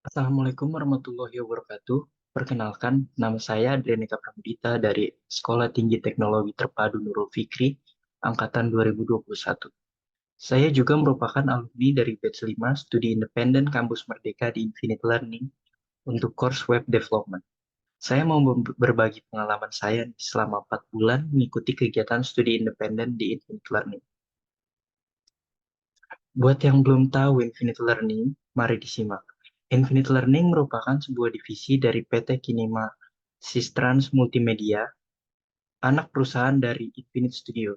Assalamualaikum warahmatullahi wabarakatuh. Perkenalkan, nama saya Adrianika Pramudita dari Sekolah Tinggi Teknologi Terpadu Nurul Fikri, Angkatan 2021. Saya juga merupakan alumni dari Batch 5 Studi Independen Kampus Merdeka di Infinite Learning untuk course Web Development. Saya mau berbagi pengalaman saya selama 4 bulan mengikuti kegiatan studi independen di Infinite Learning. Buat yang belum tahu Infinite Learning, mari disimak. Infinite Learning merupakan sebuah divisi dari PT Kinema Sistrans Multimedia, anak perusahaan dari Infinite Studio,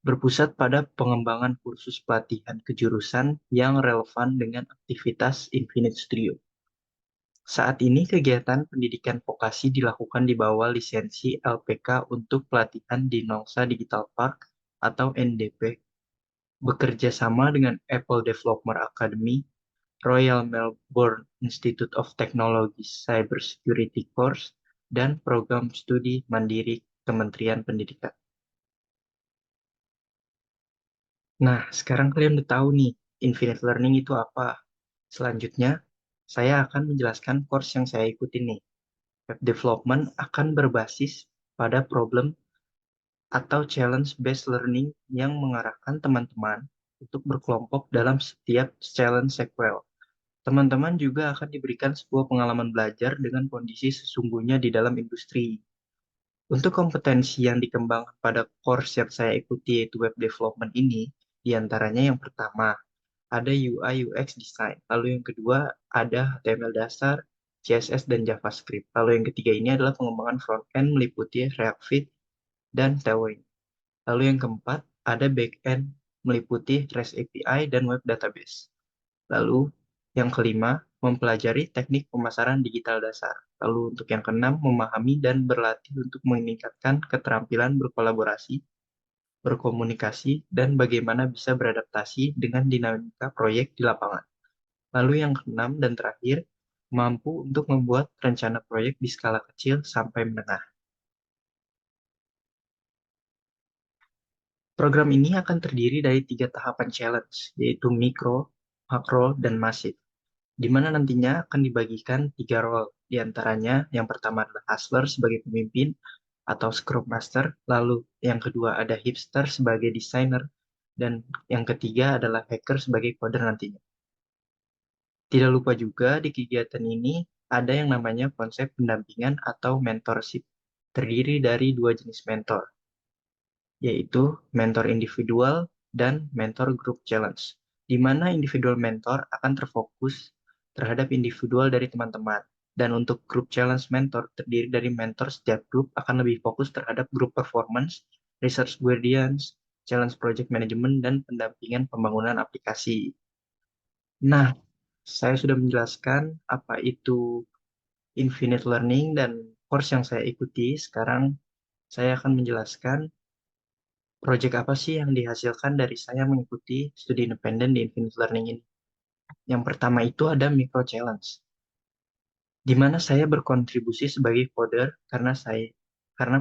berpusat pada pengembangan kursus pelatihan kejurusan yang relevan dengan aktivitas Infinite Studio. Saat ini kegiatan pendidikan vokasi dilakukan di bawah lisensi LPK untuk pelatihan di Nongsa Digital Park atau NDP, bekerja sama dengan Apple Developer Academy, Royal Melbourne Institute of Technology Cybersecurity Course, dan program studi mandiri Kementerian Pendidikan. Nah, sekarang kalian udah tahu nih, Infinite Learning itu apa. Selanjutnya, saya akan menjelaskan course yang saya ikuti nih. Web Development akan berbasis pada problem atau challenge-based learning yang mengarahkan teman-teman untuk berkelompok dalam setiap challenge sequel. Teman-teman juga akan diberikan sebuah pengalaman belajar dengan kondisi sesungguhnya di dalam industri. Untuk kompetensi yang dikembangkan pada course yang saya ikuti yaitu web development ini, diantaranya yang pertama, ada UI UX design. Lalu yang kedua, ada HTML dasar, CSS, dan JavaScript. Lalu yang ketiga ini adalah pengembangan front-end meliputi React Native dan Tailwind. Lalu yang keempat, ada back-end meliputi REST API dan web database. Lalu yang kelima, mempelajari teknik pemasaran digital dasar. Lalu untuk yang keenam, memahami dan berlatih untuk meningkatkan keterampilan berkolaborasi, berkomunikasi, dan bagaimana bisa beradaptasi dengan dinamika proyek di lapangan. Lalu yang keenam dan terakhir, mampu untuk membuat rencana proyek di skala kecil sampai menengah. Program ini akan terdiri dari 3 tahapan challenge, yaitu mikro, makro, dan masif, di mana nantinya akan dibagikan 3 role. Di antaranya, yang pertama adalah hustler sebagai pemimpin atau scrum master, lalu yang kedua ada hipster sebagai desainer, dan yang ketiga adalah hacker sebagai coder nantinya. Tidak lupa juga di kegiatan ini ada yang namanya konsep pendampingan atau mentorship, terdiri dari 2 jenis mentor, yaitu mentor individual dan mentor group challenge, di mana individual mentor akan terfokus terhadap individual dari teman-teman. Dan untuk group challenge mentor terdiri dari mentor setiap grup akan lebih fokus terhadap group performance, research guidance, challenge project management, dan pendampingan pembangunan aplikasi. Nah, saya sudah menjelaskan apa itu Infinite Learning dan course yang saya ikuti. Sekarang saya akan menjelaskan proyek apa sih yang dihasilkan dari saya mengikuti studi independen di Infinite Learning ini. Yang pertama itu ada micro challenge, di mana saya berkontribusi sebagai coder karena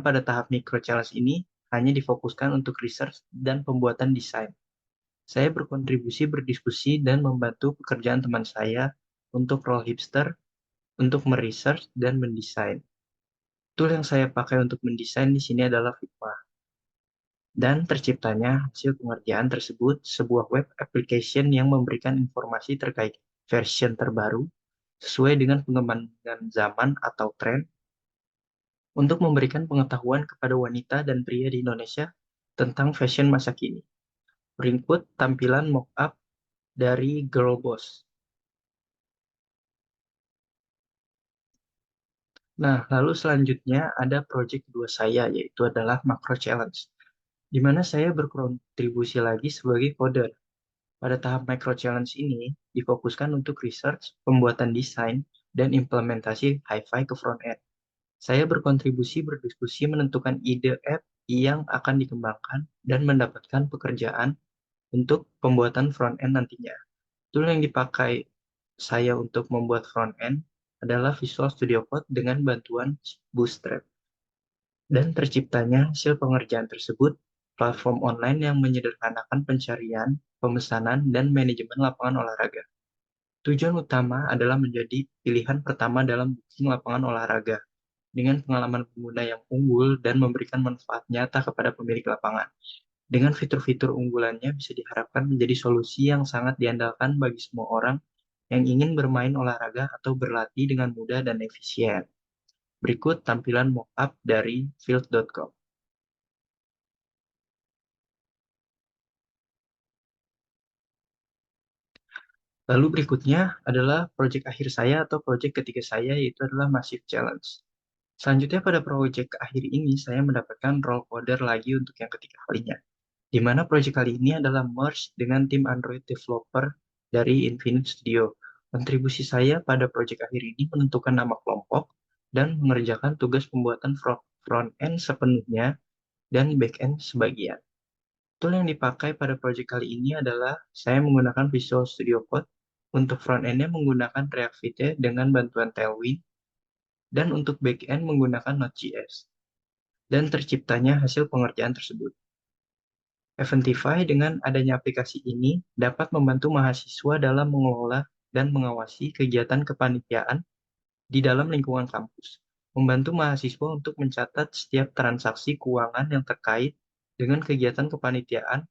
pada tahap micro challenge ini hanya difokuskan untuk research dan pembuatan desain. Saya berkontribusi berdiskusi dan membantu pekerjaan teman saya untuk role hipster untuk meresearch dan mendesain. Tool yang saya pakai untuk mendesain di sini adalah Figma. Dan terciptanya hasil pengerjaan tersebut sebuah web application yang memberikan informasi terkait version terbaru sesuai dengan pengembangan zaman atau tren untuk memberikan pengetahuan kepada wanita dan pria di Indonesia tentang fashion masa kini. Berikut tampilan mock-up dari Girl Boss. Nah, lalu selanjutnya ada project kedua saya, yaitu adalah Macro Challenge, di mana saya berkontribusi lagi sebagai coder. Pada tahap micro challenge ini difokuskan untuk research, pembuatan desain, dan implementasi hi-fi ke front-end. Saya berkontribusi berdiskusi menentukan ide app yang akan dikembangkan dan mendapatkan pekerjaan untuk pembuatan front-end nantinya. Tool yang dipakai saya untuk membuat front-end adalah Visual Studio Code dengan bantuan Bootstrap. Dan terciptanya hasil pengerjaan tersebut platform online yang menyederhanakan pencarian, pemesanan, dan manajemen lapangan olahraga. Tujuan utama adalah menjadi pilihan pertama dalam booking lapangan olahraga, dengan pengalaman pengguna yang unggul dan memberikan manfaat nyata kepada pemilik lapangan. Dengan fitur-fitur unggulannya bisa diharapkan menjadi solusi yang sangat diandalkan bagi semua orang yang ingin bermain olahraga atau berlatih dengan mudah dan efisien. Berikut tampilan mockup dari field.com. Lalu berikutnya adalah proyek akhir saya atau proyek ketiga saya, yaitu adalah Massive Challenge. Selanjutnya pada proyek akhir ini saya mendapatkan role coder lagi untuk yang ketiga kalinya, di mana proyek kali ini adalah merge dengan tim Android developer dari Infinite Studio. Kontribusi saya pada proyek akhir ini menentukan nama kelompok dan mengerjakan tugas pembuatan front-end sepenuhnya dan back-end sebagian. Tool yang dipakai pada proyek kali ini adalah saya menggunakan Visual Studio Code, untuk front-end-nya menggunakan React Native dengan bantuan Tailwind, dan untuk back-end menggunakan Node.js. Dan terciptanya hasil pengerjaan tersebut. Eventify dengan adanya aplikasi ini dapat membantu mahasiswa dalam mengelola dan mengawasi kegiatan kepanitiaan di dalam lingkungan kampus, membantu mahasiswa untuk mencatat setiap transaksi keuangan yang terkait dengan kegiatan kepanitiaan,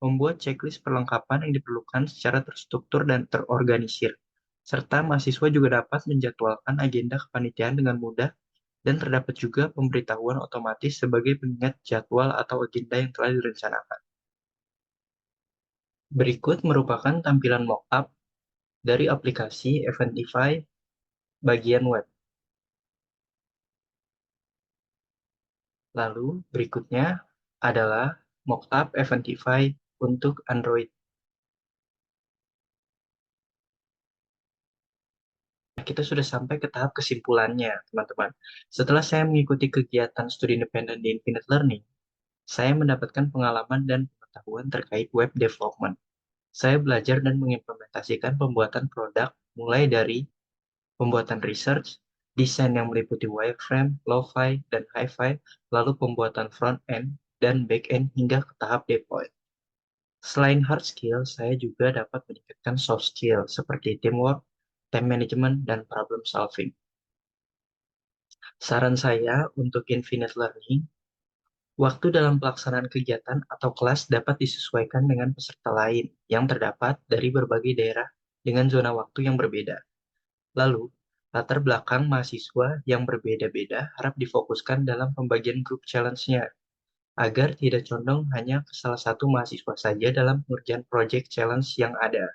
membuat checklist perlengkapan yang diperlukan secara terstruktur dan terorganisir, serta mahasiswa juga dapat menjadwalkan agenda kepanitiaan dengan mudah dan terdapat juga pemberitahuan otomatis sebagai pengingat jadwal atau agenda yang telah direncanakan. Berikut merupakan tampilan mockup dari aplikasi Eventify bagian web. Lalu berikutnya adalah mockup Eventify untuk Android. Kita sudah sampai ke tahap kesimpulannya, teman-teman. Setelah saya mengikuti kegiatan studi independen di Infinite Learning, saya mendapatkan pengalaman dan pengetahuan terkait web development. Saya belajar dan mengimplementasikan pembuatan produk mulai dari pembuatan research, desain yang meliputi wireframe, lo-fi, dan hi-fi, lalu pembuatan front-end dan back-end hingga ke tahap deploy. Selain hard skill, saya juga dapat meningkatkan soft skill seperti teamwork, time management, dan problem solving. Saran saya untuk Infinite Learning, waktu dalam pelaksanaan kegiatan atau kelas dapat disesuaikan dengan peserta lain yang terdapat dari berbagai daerah dengan zona waktu yang berbeda. Lalu, latar belakang mahasiswa yang berbeda-beda harap difokuskan dalam pembagian grup challenge-nya, agar tidak condong hanya ke salah satu mahasiswa saja dalam pengerjaan project challenge yang ada.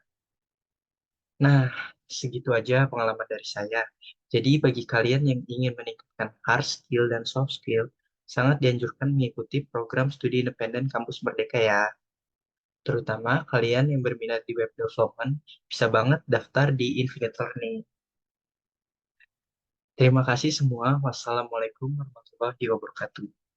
Nah, segitu aja pengalaman dari saya. Jadi bagi kalian yang ingin meningkatkan hard skill dan soft skill, sangat dianjurkan mengikuti program studi independen kampus Merdeka ya. Terutama kalian yang berminat di web development, bisa banget daftar di Infinite Learning. Terima kasih semua. Wassalamualaikum warahmatullahi wabarakatuh.